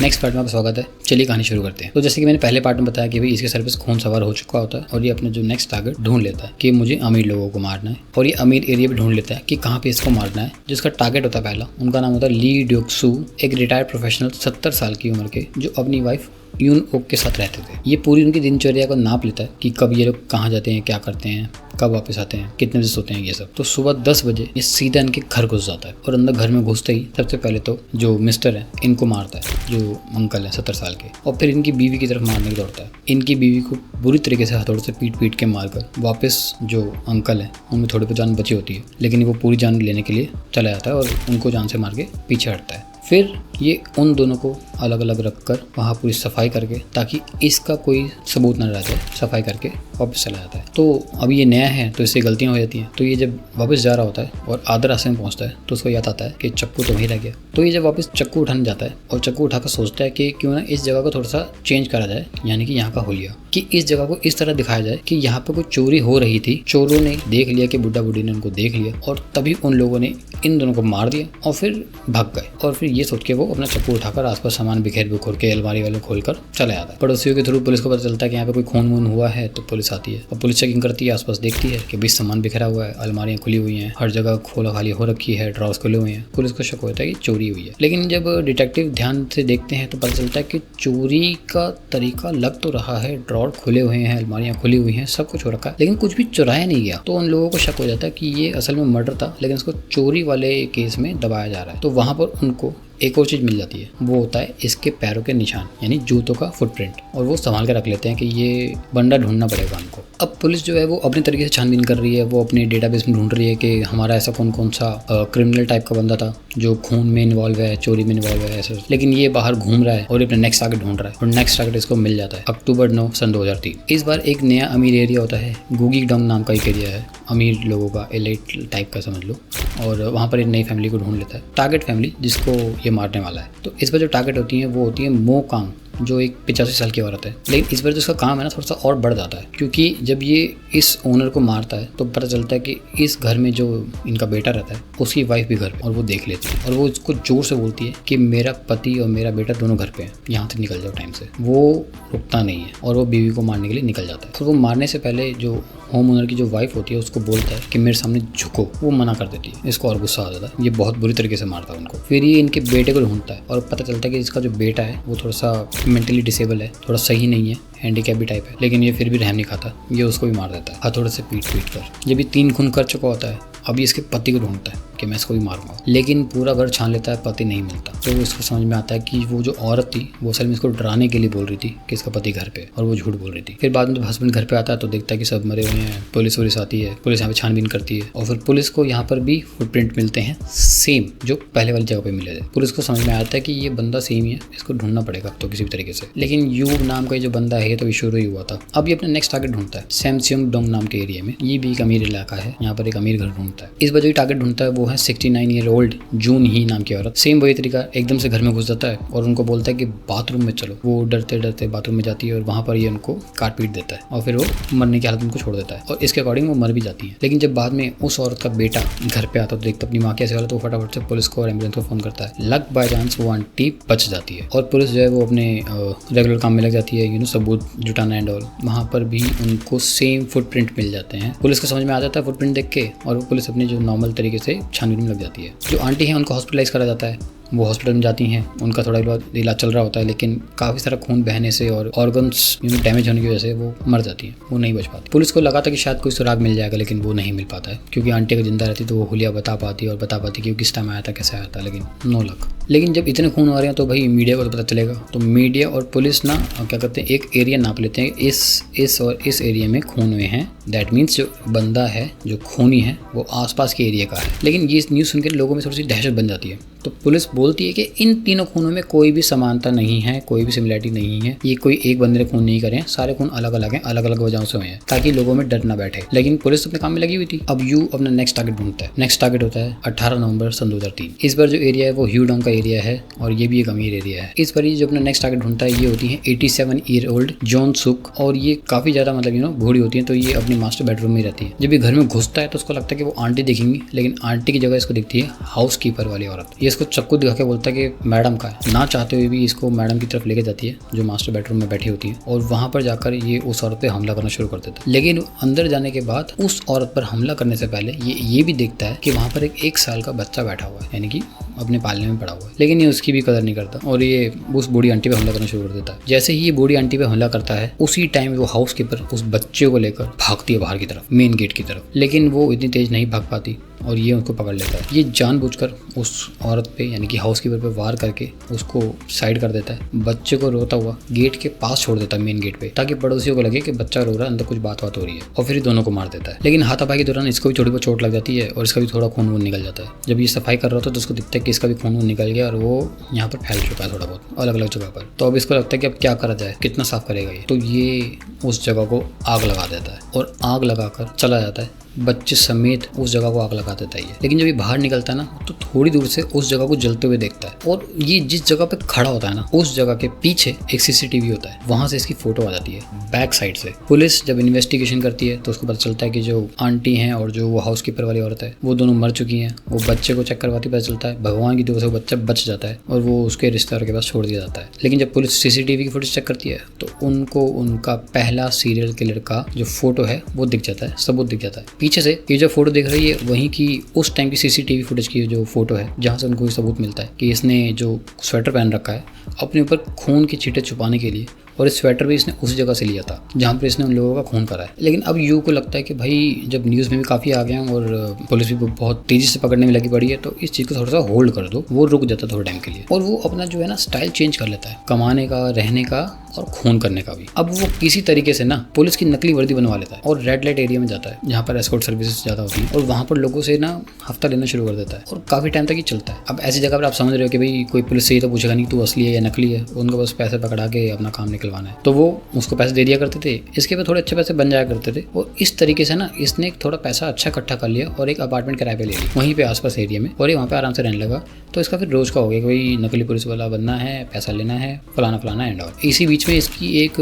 Next part में आपका स्वागत है। चलिए कहानी शुरू करते हैं। तो जैसे कि मैंने पहले पार्ट में बताया कि भाई इसके सर पे खून सवार हो चुका होता है और ये अपने जो नेक्स्ट टारगेट ढूंढ लेता है कि मुझे अमीर लोगों को मारना है, और ये अमीर एरिया भी ढूंढ लेता है कि कहाँ पे इसको मारना है। जिसका टारगेट होता है पहला, उनका नाम होता है ली ड्यूक सू, एक रिटायर्ड प्रोफेशनल 70 साल की उम्र के, जो अपनी वाइफ यून ओक के साथ रहते थे। ये पूरी उनकी दिनचर्या को नाप लेता है कि कब ये लोग कहाँ जाते हैं, क्या करते हैं, कब वापस आते हैं, कितने बजे सोते हैं, ये सब। तो सुबह 10 बजे ये सीधा इनके घर घुस जाता है और अंदर घर में घुसते ही सबसे पहले तो जो मिस्टर है इनको मारता है, जो अंकल है 70 साल के, और फिर इनकी बीवी की तरफ मारने की दौड़ता है। इनकी बीवी को बुरी तरीके से हथौड़े से पीट के मारकर वापस जो अंकल है उनमें थोड़ी बहुत जान बची होती है, लेकिन वो पूरी जान लेने के लिए चला जाता है और उनको जान से मार के पीछे हटता है। फिर ये उन दोनों को अलग अलग रखकर वहाँ पूरी सफाई करके, ताकि इसका कोई सबूत न रह जाए, सफाई करके वापस चला जाता है। तो अब ये नया है तो इससे गलतियाँ हो जाती हैं। तो ये जब वापस जा रहा होता है और आधे रास्ते में पहुँचता है तो उसको याद आता है कि चक्कू तो वहीं रह गया। तो ये जब वापस चक्कू उठाने जाता है और चक्कू उठाकर सोचता है कि क्यों ना इस जगह को थोड़ा सा चेंज करा जाए, यानी कि यहाँ का हुलिया, कि इस जगह को इस तरह दिखाया जाए कि यहाँ पे कोई चोरी हो रही थी, चोरों ने देख लिया कि बुड्ढा बुड्ढी ने उनको देख लिया और तभी उन लोगों ने इन दोनों को मार दिया और फिर भाग गए। और फिर ये सोच के वो अपना चक्कू उठाकर आसपास सामान बिखेर बिखोर के अलमारी वाले खोलकर चला जाता है। पड़ोसियों के थ्रू पुलिस को पता चलता है कि यहाँ पे कोई खून वून हुआ है, तो पुलिस आती है और पुलिस चेकिंग करती है, आसपास देखती है कि 20 सामान बिखरा हुआ है, अलमारियां खुली हुई हैं, हर जगह खोला खाली हो रखी है, ड्रॉर्स खुले हुए हैं। पुलिस को शक होता है कि चोरी हुई है, लेकिन जब डिटेक्टिव ध्यान से देखते हैं तो पता चलता है कि चोरी का तरीका लग तो रहा है, ड्रॉर खुले हुए हैं, अलमारियां खुली हुई हैं, सब कुछ हो रखा है, लेकिन कुछ भी चुराया नहीं गया। तो उन लोगों को शक हो जाता है कि ये असल में मर्डर था, लेकिन इसको चोरी वाले केस में दबाया जा रहा है। तो वहां पर उनको एक और चीज़ मिल जाती है, वो होता है इसके पैरों के निशान, यानी जूतों का फुटप्रिंट, और वो संभाल के रख लेते हैं कि ये बंदा ढूंढना पड़ेगा हमको। अब पुलिस जो है वो अपने तरीके से छानबीन कर रही है, वो अपने डेटाबेस में ढूंढ रही है कि हमारा ऐसा कौन सा क्रिमिनल टाइप का बंदा था जो खून में इन्वॉल्व है, चोरी में इन्वॉल्व है, ऐसे। लेकिन ये बाहर घूम रहा है और अपना नेक्स्ट टारगेट ढूंढ रहा है, और नेक्स्ट टारगेट इसको मिल जाता है अक्टूबर 9 सन 2003। इस बार एक नया अमीर एरिया होता है, गुगी डोंग नाम का एक एरिया है, अमीर लोगों का, एलाइट टाइप का समझ लो, और वहाँ पर एक नई फैमिली को ढूंढ लेता है, टारगेट फैमिली जिसको ये मारने वाला है। तो इस पर जो टारगेट होती है वो होती है मो कांग, जो एक 85 साल की औरत है। लेकिन इस बार जो उसका काम है ना, थोड़ा सा और बढ़ जाता है, क्योंकि जब ये इस ओनर को मारता है तो पता चलता है कि इस घर में जो इनका बेटा रहता है उसकी वाइफ भी घर पे, और वो देख लेती है और वो उसको जोर से बोलती है कि मेरा पति और मेरा बेटा दोनों घर पे हैं, यहाँ से निकल जाओ टाइम से। वो रुकता नहीं है और वो बीवी को मारने के लिए निकल जाता है। तो वो मारने से पहले जो होम ओनर की जो वाइफ होती है उसको बोलता है कि मेरे सामने झुको, वो मना कर देती है। इसको और गुस्सा आ जाता है, ये बहुत बुरी तरीके से मारता है उनको। फिर ये इनके बेटे को ढूंढता है और पता चलता है कि इसका जो बेटा है वो थोड़ा सा मेंटली डिसेबल है, थोड़ा सही नहीं है, हैंडीकैप भी टाइप है, लेकिन ये फिर भी रहम नहीं खाता, ये उसको भी मार देता है हथौड़े से पीट कर। जब ये 3 खून कर चुका होता है, अभी इसके पति को ढूंढता है कि मैं इसको भी मारूंगा, लेकिन पूरा घर छान लेता है, पति नहीं मिलता। तो इसको समझ में आता है कि वो जो औरत थी वो असल में इसको डराने के लिए बोल रही थी कि इसका पति घर पे है, और वो झूठ बोल रही थी। फिर बाद में जब हस्बैंड घर पे आता है तो देखता है कि सब मरे हुए हैं, पुलिस आती है, पुलिस यहाँ पे छानबीन करती है, और फिर पुलिस को यहाँ पर भी फुटप्रिंट मिलते हैं सेम जो पहले वाली जगह पे मिले थे। पुलिस को समझ में आता है कि ये बंदा सेम ही है, इसको ढूंढना पड़ेगा तो किसी भी तरीके से। लेकिन यूब नाम का जो बंदा है तो शुरू ही हुआ था। अब ये अपना नेक्स्ट टारगेट ढूंढता है सैमसंग डोंग नाम के एरिया में, ये भी एक अमीर इलाका है, यहाँ पर एक अमीर घर ढूंढता है। इस वजह टारगेट ढूंढता है वो है 69 ईयर ओल्ड जून ही नाम की औरत। सेम वही तरीका, एकदम से घर में घुस जाता है और उनको बोलता है कि बाथरूम में चलो। वो डरते डरते बाथरूम में जाती है और वहां पर ये उनको काट पीट देता है और फिर वो मरने की हालत में उनको छोड़ देता है, और इसके अकॉर्डिंग वो मर भी जाती है। लेकिन जब बाद में उस औरत का बेटा घर पे आता है तो देखता अपनी माँ की ऐसी हालत, तो फटाफट से पुलिस को और एम्बुलेंस को फोन करता है। लक बाय चांस वो आंटी बच जाती है और पुलिस जो है वो अपने रेगुलर काम में लग जाती है, सबूत जुटाना एंड ऑल। वहाँ पर भी उनको सेम फुटप्रिंट मिल जाते हैं। पुलिस को समझ में आ जाता है फुटप्रिंट देख के, और वो पुलिस अपनी जो नॉर्मल तरीके से छानबीन में लग जाती है। जो आंटी है उनको हॉस्पिटलाइज करा जाता है, वो हॉस्पिटल में जाती हैं, उनका थोड़ा बहुत इलाज चल रहा होता है, लेकिन काफ़ी सारा खून बहने से और ऑर्गन्स डैमेज होने की वजह से वो मर जाती हैं, वो नहीं बच पाती। पुलिस को लगा था कि शायद कोई सुराग मिल जाएगा, लेकिन वो नहीं मिल पाता है, क्योंकि आंटी अगर जिंदा रहती तो वो हुलिया बता पाती कि वो किस टाइम आया था, कैसे आया था, लेकिन नो लक। लेकिन जब इतने खून हो रहे हैं तो भाई मीडिया को तो पता चलेगा, तो मीडिया और पुलिस ना क्या करते हैं, एक एरिया नाप लेते हैं, इस और इस एरिया में खून हुए हैं, दैट मीन्स जो बंदा है जो खूनी है वो आसपास के एरिया का है। लेकिन ये न्यूज़ सुनकर लोगों में थोड़ी सी दहशत बन जाती है, तो पुलिस बोलती है कि इन तीनों खूनों में कोई भी समानता नहीं है, कोई भी सिमिलरिटी नहीं है, ये कोई एक बंदे ने खून नहीं करे हैं, सारे खून अलग अलग हैं, अलग अलग वजहों से हुए हैं, ताकि लोगों में डर ना बैठे। लेकिन पुलिस अपने काम में लगी हुई थी। अब यू अपना नेक्स्ट टारगेट ढूंढता है। नेक्स्ट टारगेट होता है 18 नवंबर सन 2003। इस बार जो एरिया है वो ह्यूडोंग का एरिया है, और ये भी एक अमीर एरिया है। इस बार ये जो अपना नेक्स्ट टारगेट ढूंढता है ये होती है 87 ईयर ओल्ड जॉन सुक, और ये काफी ज्यादा मतलब बूढ़ी होती है, तो ये अपनी अपनी मास्टर बेडरूम में रहती है। जब ये घर में घुसता है तो उसको लगता है कि वो आंटी दिखेंगी, लेकिन आंटी की जगह इसको दिखती है हाउस कीपर वाली औरत। ये इसको चक्कू दिखा के बोलता है कि मैडम का है। ना चाहते हुए भी इसको मैडम की तरफ लेके जाती है जो मास्टर बेडरूम में बैठी होती है, और वहां पर जाकर ये उस औरत पे हमला करना शुरू कर देता है। लेकिन अंदर जाने के बाद उस औरत पर हमला करने से पहले ये भी देखता है कि वहां पर एक साल का बच्चा बैठा हुआ है, यानी कि अपने पालने में पड़ा हुआ है, लेकिन ये उसकी भी कदर नहीं करता और ये उस बूढ़ी आंटी पे हमला करना शुरू कर देता है। जैसे ही ये बूढ़ी आंटी पे हमला करता है उसी टाइम वो हाउस कीपर उस बच्चे को लेकर भागती है बाहर की तरफ, मेन गेट की तरफ, लेकिन वो इतनी तेज नहीं भाग पाती और ये उसको पकड़ लेता है। ये जानबूझकर उस औरत पे यानी कि हाउस कीपर पे वार करके उसको साइड कर देता है। बच्चे को रोता हुआ गेट के पास छोड़ देता है, मेन गेट पे, ताकि पड़ोसियों को लगे कि बच्चा रो रहा है, अंदर कुछ बात हो रही है, और फिर दोनों को मार देता है। लेकिन हाथापाई के दौरान इसको भी थोड़ी बहुत चोट लग जाती है और इसका भी थोड़ा खून वून निकल जाता है। जब ये सफाई कर रहा होता है तो उसको दिखता है कि इसका भी खून वून निकल गया और वो यहाँ पर फैल चुका है थोड़ा बहुत अलग अलग जगह पर। तो अब इसको लगता है कि अब क्या करा जाए, कितना साफ करेगा ये, तो ये उस जगह को आग लगा देता है और आग लगाकर चला जाता है। बच्चे समेत उस जगह को आग लगा देता है। लेकिन जब ये बाहर निकलता है ना तो थोड़ी दूर से उस जगह को जलते हुए देखता है, और ये जिस जगह पे खड़ा होता है ना उस जगह के पीछे एक सीसीटीवी होता है, वहां से इसकी फोटो आ जाती है बैक साइड से। पुलिस जब इन्वेस्टिगेशन करती है तो उसको पता चलता है कि जो आंटी हैं और जो वो हाउस कीपर वाली औरत है वो दोनों मर चुकी हैं। वो बच्चे को चेक करवाती पता चलता है भगवान की दुआ से वो बच्चा बच जाता है और वो उसके रिश्तेदारों के पास छोड़ दिया जाता है। लेकिन जब पुलिस सीसीटीवी की फुटेज चेक करती है तो उनको उनका पहला सीरियल किलर का जो फोटो है वो दिख जाता है, सबूत दिख जाता है। पीछे से ये जो फोटो देख रही है वहीं की उस टाइम की सीसीटीवी फुटेज की जो फोटो है, जहां से उनको सबूत मिलता है कि इसने जो स्वेटर पहन रखा है अपने ऊपर खून की छींटे छुपाने के लिए, और इस स्वेटर भी इसने उसी जगह से लिया था जहाँ पर इसने उन लोगों का खून करा है। लेकिन अब यू को लगता है कि भाई जब न्यूज़ में भी काफ़ी आ गया और पुलिस भी बहुत तेज़ी से पकड़ने में लगी पड़ी है तो इस चीज़ को थोड़ा सा होल्ड कर दो। वो रुक जाता थोड़े टाइम के लिए और वो अपना जो है ना स्टाइल चेंज कर लेता है, कमाने का, रहने का और खून करने का भी। अब वो किसी तरीके से ना पुलिस की नकली वर्दी बनवा लेता है और रेड लाइट एरिया में जाता है जहाँ पर एस्कॉर्ट सर्विसेज ज़्यादा होती है, और वहाँ पर लोगों से ना हफ्ता लेना शुरू कर देता है और काफ़ी टाइम तक ही चलता है। अब ऐसी जगह पर आप समझ रहे हो कि भाई कोई पुलिस से ये तो पूछेगा नहीं तू असली है या नकली है, उनको बस पैसे पकड़ा के अपना काम निकलवाना है, तो वो उसको पैसे दे दिया करते थे। इसके बाद थोड़े अच्छे पैसे बन जाया करते थे और इस तरीके से ना इसने एक थोड़ा पैसा अच्छा इकट्ठा कर लिया और एक अपार्टमेंट किराए पे ले ली वहीं पे आसपास एरिया में, और ये वहाँ पे आराम से रहने लगा। तो इसका फिर रोज का हो गया कि भाई नकली पुलिस वाला बनना है, पैसा लेना है, फलाना फलाना एंड और। इसी बीच में इसकी एक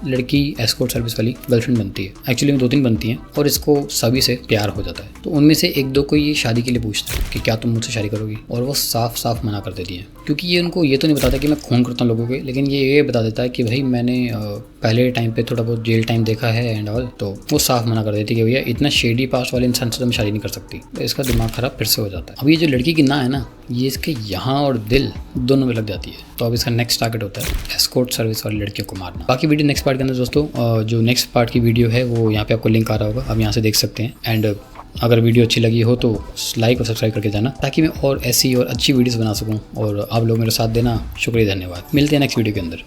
लड़की एस्कॉर्ट सर्विस वाली गर्लफ्रेंड बनती है, एक्चुअली में 2-3 बनती हैं, और इसको सभी से प्यार हो जाता है। तो उनमें से 1-2 को ये शादी के लिए पूछता है कि क्या तुम मुझसे शादी करोगी, और वो साफ साफ मना कर देती है, क्योंकि ये उनको ये तो नहीं बताता कि मैं खून करता हूँ लोगों के, लेकिन ये बता देता है कि भाई मैंने पहले टाइम पे थोड़ा बहुत जेल टाइम देखा है एंड ऑल। तो वो साफ मना कर देती है कि भैया इतना शेडी पास वाले इंसान से तो मैं शादी नहीं कर सकती। तो इसका दिमाग खराब फिर से हो जाता है। अब ये जो लड़की की ना है ना, ये इसके यहाँ और दिल दोनों में लग जाती है। तो अब इसका नेक्स्ट टारगेट होता है एस्कॉर्ट सर्विस वाली लड़कियों को मारना। बाकी वीडियो नेक्स्ट पार्ट के अंदर दोस्तों, जो नेक्स्ट पार्ट की वीडियो है वो यहाँ पे आपको लिंक आ रहा होगा, आप यहाँ से देख सकते हैं। एंड अगर वीडियो अच्छी लगी हो तो लाइक और सब्सक्राइब करके जाना, ताकि मैं और ऐसी और अच्छी वीडियोस बना सकूं, और आप लोग मेरे साथ देना। शुक्रिया, धन्यवाद। मिलते हैं नेक्स्ट वीडियो के अंदर।